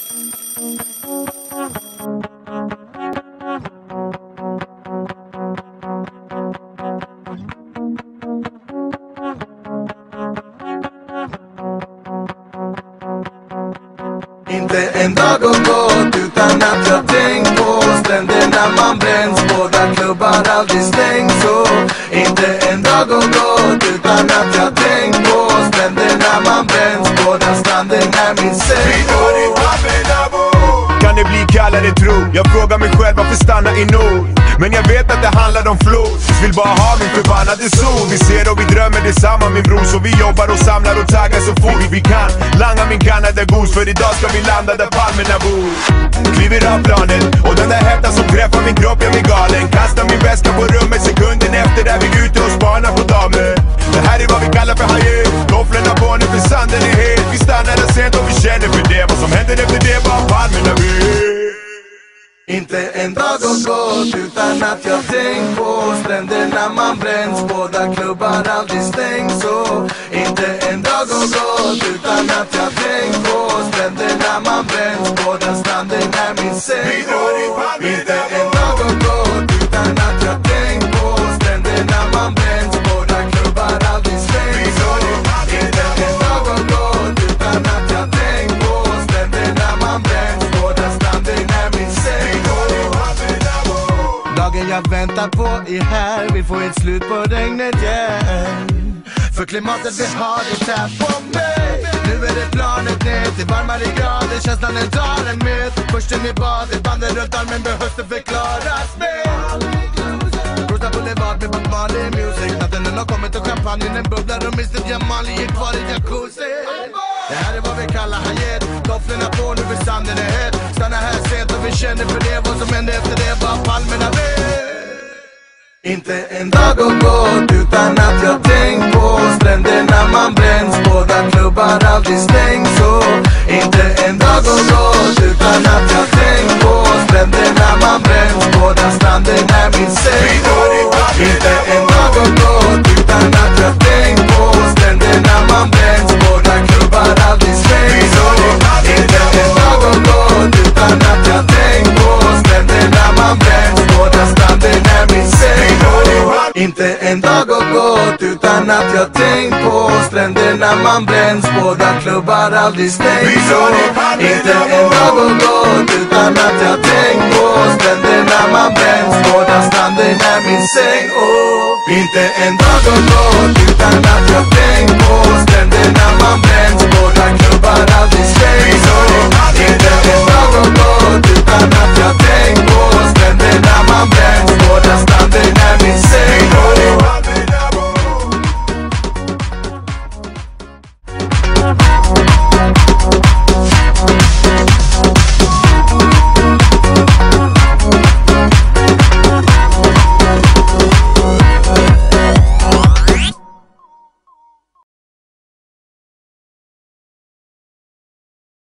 Inte en dag har gått utan att jag tänkt på stränderna man bränns, båda klubbar aldrig stängs. Så inte en dag har gått utan att jag tänkt på stränderna man bränns, båda stranden är min säng. Kan det bli kallare tro? Jag frågar mig själv varför stanna i nord. Men jag vet att det handlar om flod. Vill bara ha min förbannade sol. Vi ser och vi drömmer detsamma min bror. Så vi jobbar och samlar och taggar så fort vi kan. Langa min Canada Goose, för idag ska vi landa där palmerna bor. Kliver av planet och den där häftan som träffar min kropp gör mig galen. Kastar min väska på rummet sekunden efter där vi ute och spanar på damer. Det här är vad vi kallar för hajer. Tofflorna på nu för sanden är het. Vi stannar där sent och vi känner för det. Vad som händer efter det bara palmerna vet. Inte en dag har gått utan att jag tänkt på stränderna man bränns, båda klubbar aldrig stängs. Så inte en dag har gått utan att jag tänkt på stränderna man bränns, båda stranden är min säng. Inte en dag har gått utan att jag tänkt på stränderna man bränns, båda klubbar aldrig stängs. Så inte en dag har gått utan att jag tänkt på stränderna man bränns, båda stranden är min säng. Dagen jag väntar på är här, vi får ett slut på regnet, yeah. För klimatet vi har det här på mig. Nu är det planet ner till varmare grader, känslan den tar en med. Först in i badet, banden runt armen behövs det förklaras med. Rosa Boulevard med Bob Marley music. Natten den har kommit och champagnen den bubblar och Mr. Jamali är kvar i jacuzzi. Det här är vad vi kallar hajet. Tofflorna på nu för sanden är het. Stanna här sent och vi känner för det. Vad som händer efter det bara palmerna vet. Inte en dag har gått utan att jag tänkt på stränderna man bränns, båda klubbar aldrig stängs. Så inte en dag har gått utan att jag tänkt på stränderna man bränns, båda stranden är min säng. Inte en dag har gått utan att jag tänkt på stränderna man bränns, båda klubbar aldrig stängs. Så inte en dag har gått utan att jag tänkt på stränderna man bränns, båda stranden är min säng. Inte en dag har gått utan att jag tänkt på stränderna man bränns, båda klubbar aldrig stängs. Så inte en dag har gått utan att jag tänkt på stränderna man bränns, båda stranden är min säng. Inte en dag har gått utan att jag tänkt på stränderna man bränns,